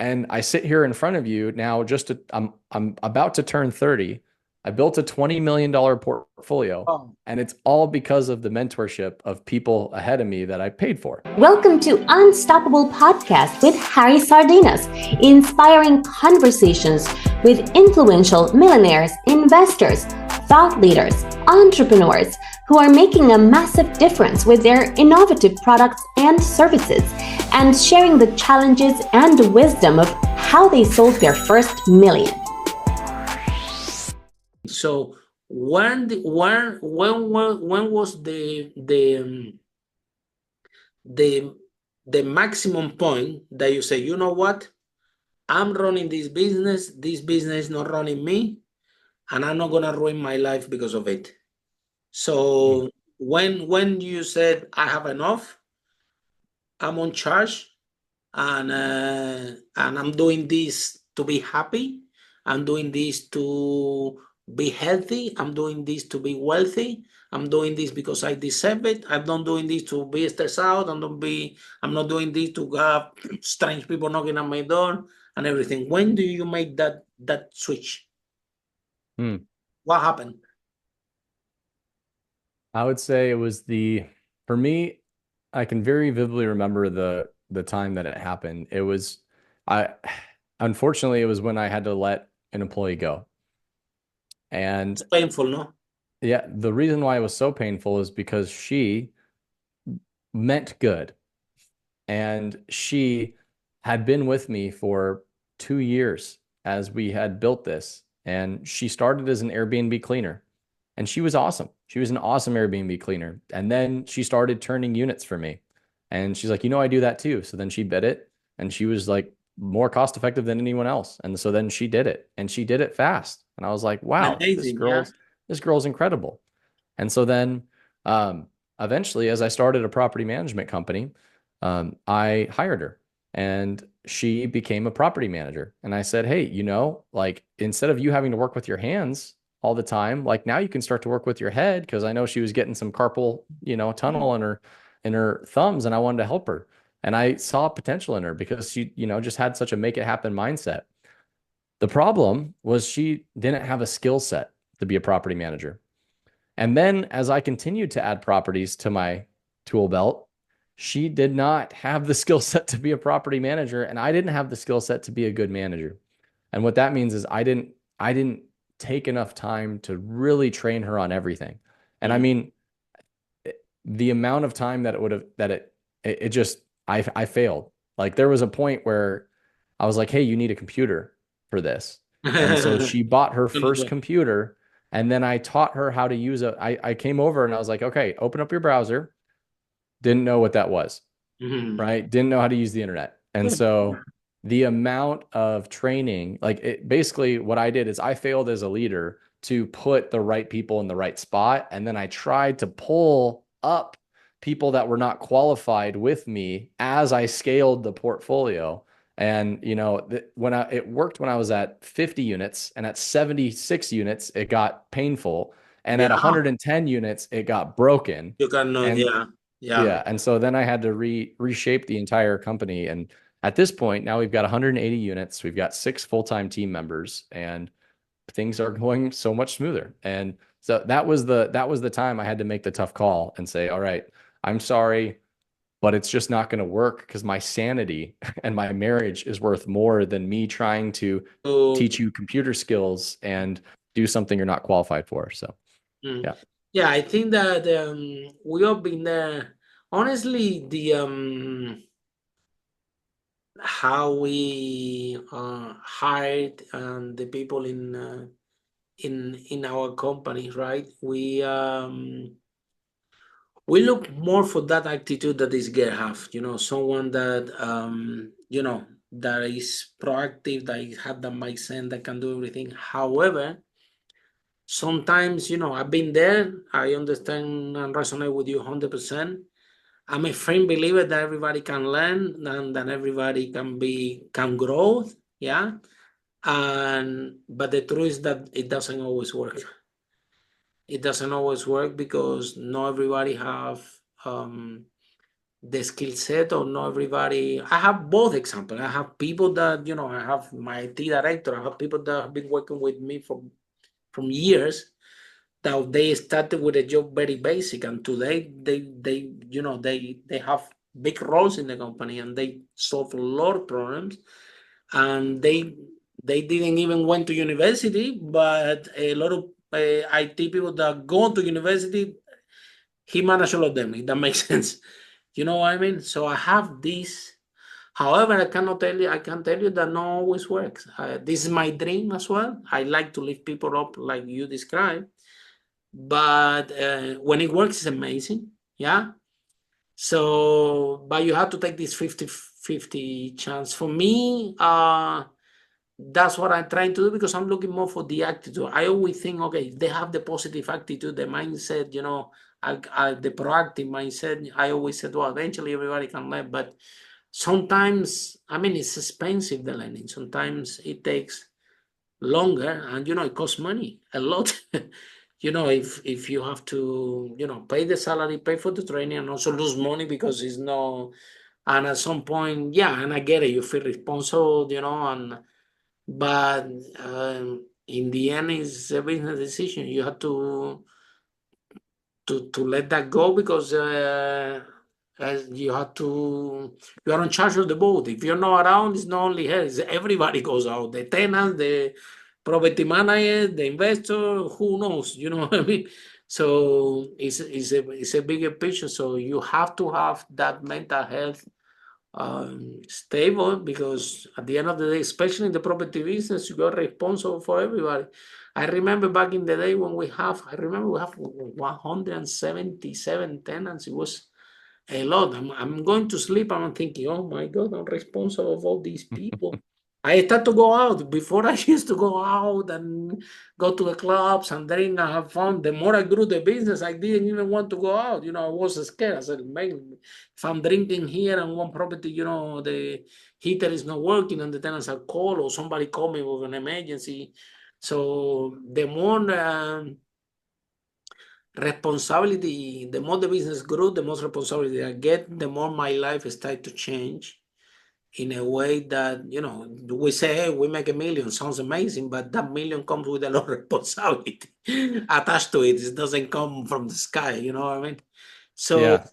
And I sit here in front of you now, I'm about to turn 30. I built a $20 million portfolio, Oh. and it's all because of the mentorship of people ahead of me that I paid for. Welcome to Unstoppable Podcast with Harry Sardinas, inspiring conversations with influential millionaires, investors, thought leaders, entrepreneurs who are making a massive difference with their innovative products and services, and sharing the challenges and wisdom of how they sold their first million. So when was the maximum point that you say, you know what, I'm running this business is not running me, and I'm not gonna ruin my life because of it. So when you said I have enough, I'm on charge, and I'm doing this to be happy, I'm doing this to be healthy, I'm doing this to be wealthy, I'm doing this because I deserve it, I'm not doing this to be stressed out, I'm not doing this to have strange people knocking at my door and everything. When do you make that switch? What happened? I would say it was for me, I can very vividly remember the time that it happened. I, unfortunately, it was when I had to let an employee go. And it's painful, no? Yeah, the reason why it was so painful is because she meant good. And she had been with me for 2 years as we had built this. And she started as an Airbnb cleaner. And she was awesome. She was an awesome Airbnb cleaner. And then she started turning units for me. And she's like, I do that too. So then she bid it. And she was like more cost effective than anyone else. And so then she did it. And she did it fast. And I was like, wow, Amazing, yeah. This girl's incredible. And so then eventually, as I started a property management company, I hired her and she became a property manager. And I said, hey, like instead of you having to work with your hands all the time, like now you can start to work with your head, because I know she was getting some carpal, tunnel in her thumbs, and I wanted to help her. And I saw potential in her because she, just had such a make it happen mindset. The problem was she didn't have a skill set to be a property manager. And then as I continued to add properties to my tool belt, she did not have the skill set to be a property manager, and I didn't have the skill set to be a good manager. And what that means is I didn't take enough time to really train her on everything. And I mean, the amount of time that it would have, it just, I failed. Like there was a point where I was like, hey, you need a computer for this. And so she bought her first computer, and then I taught her how to use I came over and I was like, okay, open up your browser. Didn't know what that was, right? Didn't know how to use the internet. And so the amount of training, basically what I did is I failed as a leader to put the right people in the right spot. And then I tried to pull up people that were not qualified with me as I scaled the portfolio. And, it worked when I was at 50 units, and at 76 units, it got painful. And at 110 units, it got broken. You cannot, Yeah. And so then I had to reshape the entire company. And at this point, now we've got 180 units. We've got 6 full-time team members, and things are going so much smoother. And so that was the time I had to make the tough call and say, all right, I'm sorry, but it's just not going to work, because my sanity and my marriage is worth more than me trying to teach you computer skills and do something you're not qualified for. So, yeah. Yeah, I think that we have been there. Honestly, the how we hired the people in our company, right? We look more for that attitude that this girl have, someone that that is proactive, that have that mindset, that can do everything. However, sometimes, I've been there, I understand and resonate with you 100%. I'm a firm believer that everybody can learn and that everybody can grow, yeah. But the truth is that it doesn't always work. It doesn't always work because not everybody have the skill set, or not everybody. I have both examples. I have people that, I have my IT director. I have people that have been working with me from years, that they started with a job very basic, and today they have big roles in the company, and they solve a lot of problems, and they didn't even went to university, but a lot of IT people that go to university, he managed all of them, if that makes sense. You know what I mean? So I have this. However, I can tell you that not always works. This is my dream as well. I like to lift people up like you described, but when it works, it's amazing. Yeah. So, but you have to take this 50-50 chance. For me, that's what I'm trying to do, because I'm looking more for the attitude. I always think, okay, if they have the positive attitude, the mindset, the proactive mindset, I always said, well, eventually everybody can learn. But sometimes, I mean, it's expensive, the learning. Sometimes it takes longer, and it costs money a lot. If you have to, pay the salary, pay for the training, and also lose money because it's no. And at some point, yeah, and I get it, you feel responsible, but in the end, it's a business decision. You have to let that go, because you have to. You are in charge of the boat. If you're not around, it's not only her. It's everybody goes out. The tenant, the property manager, the investor. Who knows? You know what I mean? So it's a bigger picture. So you have to have that mental health stable, because at the end of the day, especially in the property business, you are responsible for everybody. I remember back in the day when we have 177 tenants. It was a lot. I'm going to sleep and I'm thinking, oh my God, I'm responsible for all these people. I start to go out. Before, I used to go out and go to the clubs and drink and have fun. The more I grew the business, I didn't even want to go out. I was scared. I said, man, if I'm drinking here and one property, the heater is not working and the tenants are cold, or somebody call me with an emergency. So the more responsibility, the more the business grew, the more responsibility I get, the more my life started to change in a way that, we say, hey, we make $1 million, sounds amazing, but that million comes with a lot of responsibility attached to it. It doesn't come from the sky, you know what I mean? So, Yeah.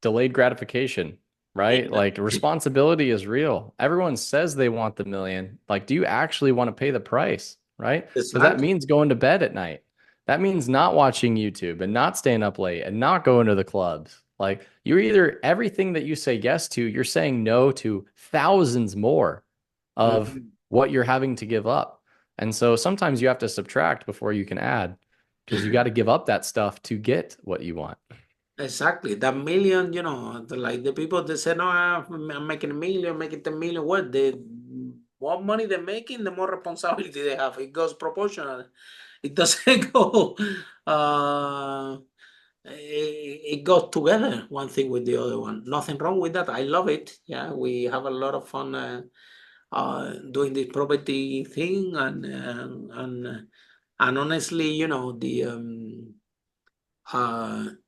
Delayed gratification, right? Like responsibility is real. Everyone says they want the million. Like, do you actually want to pay the price, right? Because that exactly. means going to bed at night. That means not watching YouTube and not staying up late and not going to the clubs. Like, you're either everything that you say yes to, you're saying no to thousands more of Mhm. what you're having to give up. And so sometimes you have to subtract before you can add, because you got to give up that stuff to get what you want. Exactly. That million, like the people that say, no, I'm making $1 million, making 10 million. What? The more money they're making, the more responsibility they have. It goes proportional. It doesn't go, it goes together, one thing with the other one. Nothing wrong with that. I love it. Yeah, we have a lot of fun doing this property thing. And honestly,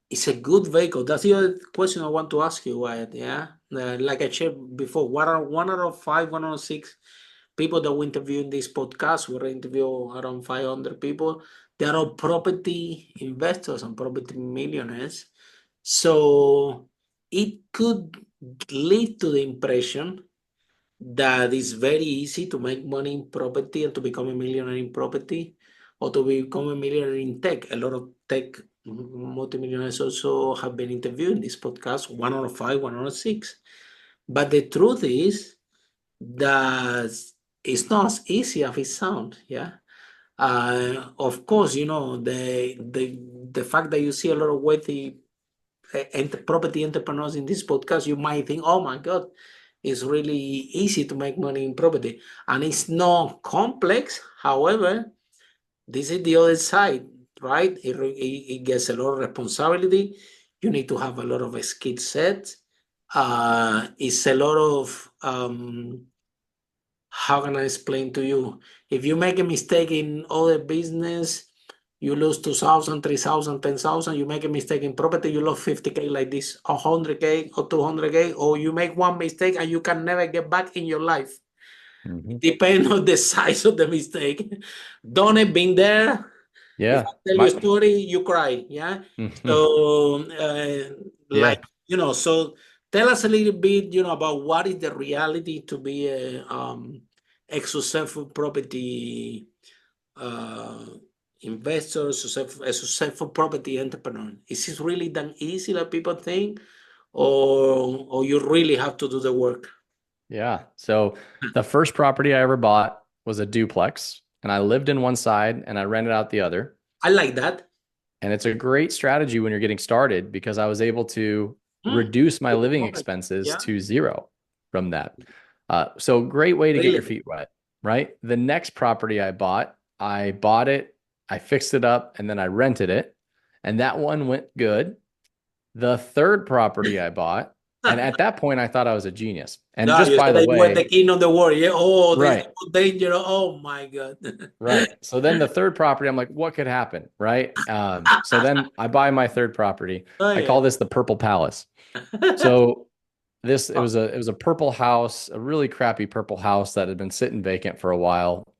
it's a good vehicle. That's the other question I want to ask you, Wyatt. Yeah, like I shared before, what are 1 out of 5, 1 out of 6 people that we interview in this podcast? We interview around 500 people. They are all property investors and property millionaires. So it could lead to the impression that it's very easy to make money in property and to become a millionaire in property, or to become a millionaire in tech. A lot of tech multimillionaires also have been interviewed in this podcast, 1 out of 5, 1 out of 6. But the truth is that it's not as easy as it sounds. Yeah. Of course, the fact that you see a lot of wealthy property entrepreneurs in this podcast, you might think, oh my God, it's really easy to make money in property. And it's not complex. However, this is the other side, right? It gets a lot of responsibility. You need to have a lot of skill sets. It's a lot of, how can I explain to you? If you make a mistake in other business, you lose 2,000, 3,000, 10,000. You make a mistake in property, you lose 50K like this, 100K or 200K, or you make one mistake and you can never get back in your life. Mhm. Depending on the size of the mistake. Don't have been there. Yeah. If I tell you a story, you cry. Yeah. Mhm. So, Yeah. like, so tell us a little bit, about what is the reality to be a successful property investor, a successful property entrepreneur. Is it really that easy like people think, or you really have to do the work? Yeah. So the first property I ever bought was a duplex, and I lived in one side and I rented out the other. I like that. And it's a great strategy when you're getting started because I was able to reduce my living expenses to zero from that. So great way to get your feet wet, right? The next property I bought it, I fixed it up, and then I rented it. And that one went good. The third property I bought, and at that point, I thought I was a genius. And No, just you by said the that you were way, the king of the world. Yeah. Oh, this right. is dangerous. Oh my God. Right. So then the third property, I'm like, what could happen? Right. So then I buy my third property. I call this the Purple Palace. So it was a purple house, a really crappy purple house that had been sitting vacant for a while.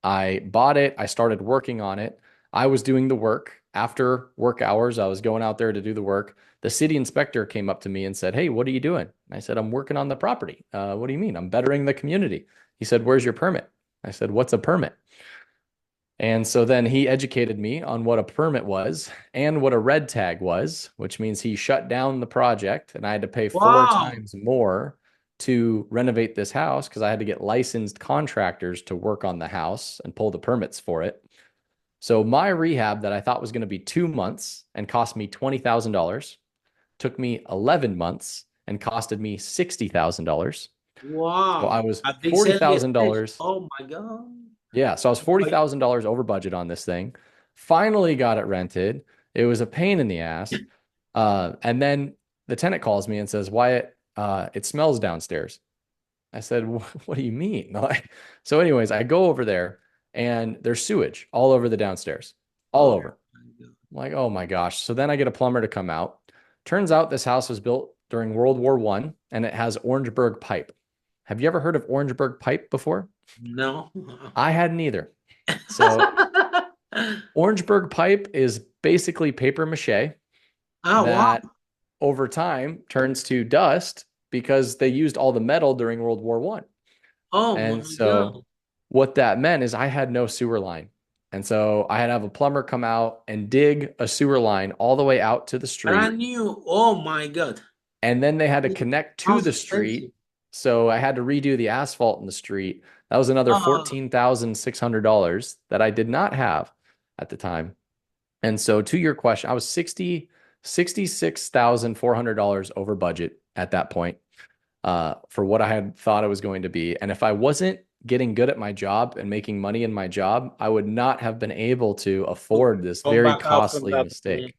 I bought it. I started working on it. I was doing the work after work hours. I was going out there to do the work. The city inspector came up to me and said, "Hey, what are you doing?" And I said, "I'm working on the property." What do you mean? "I'm bettering the community." He said, "Where's your permit?" I said, "What's a permit?" And so then he educated me on what a permit was and what a red tag was, which means he shut down the project and I had to pay 4 times more to renovate this house because I had to get licensed contractors to work on the house and pull the permits for it. So my rehab that I thought was going to be 2 months and cost me $20,000 took me 11 months and costed me $60,000. Wow. So I was At this early $40,000. stage. Oh my God. Yeah, so I was $40,000 over budget on this thing. Finally got it rented. It was a pain in the ass. And then the tenant calls me and says, "Wyatt, it smells downstairs." I said, "What do you mean?" So anyways, I go over there and there's sewage all over the downstairs, all over. I'm like, oh my gosh. So then I get a plumber to come out. Turns out this house was built during World War I and it has Orangeburg pipe. Have you ever heard of Orangeburg pipe before? No. I hadn't either. So Orangeburg pipe is basically paper mache that over time turns to dust because they used all the metal during World War I. Oh And my so God. what that meant is I had no sewer line. And so I had to have a plumber come out and dig a sewer line all the way out to the street. Brand new. Oh my God. And then they had to connect to the street. So I had to redo the asphalt in the street. That was another $14,600 that I did not have at the time. And so to your question, I was $66,400 over budget at that point for what I had thought it was going to be. And if I wasn't getting good at my job and making money in my job, I would not have been able to afford this very costly mistake.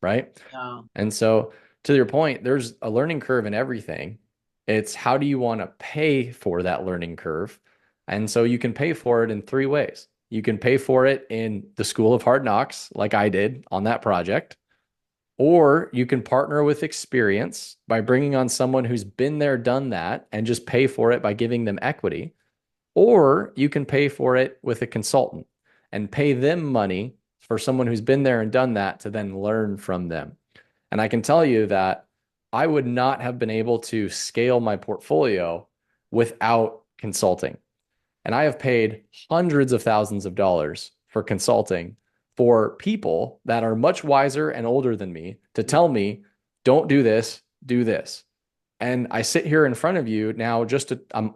Right? Yeah. And so to your point, there's a learning curve in everything. It's how do you want to pay for that learning curve? And so you can pay for it in 3 ways. You can pay for it in the School of Hard Knocks, like I did on that project, or you can partner with experience by bringing on someone who's been there, done that, and just pay for it by giving them equity. Or you can pay for it with a consultant and pay them money for someone who's been there and done that to then learn from them. And I can tell you that I would not have been able to scale my portfolio without consulting. And I have paid hundreds of thousands of dollars for consulting for people that are much wiser and older than me to tell me, don't do this, do this. And I sit here in front of you now, I'm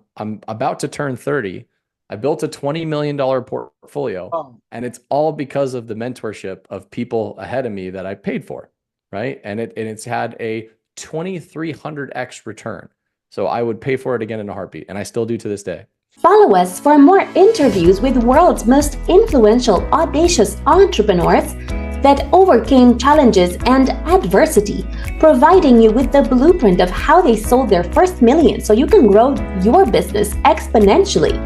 about to turn 30. I built a $20 million portfolio, and it's all because of the mentorship of people ahead of me that I paid for, right? And it's had a 2,300x return. So I would pay for it again in a heartbeat, and I still do to this day. Follow us for more interviews with world's most influential, audacious entrepreneurs that overcame challenges and adversity, providing you with the blueprint of how they sold their first million so you can grow your business exponentially.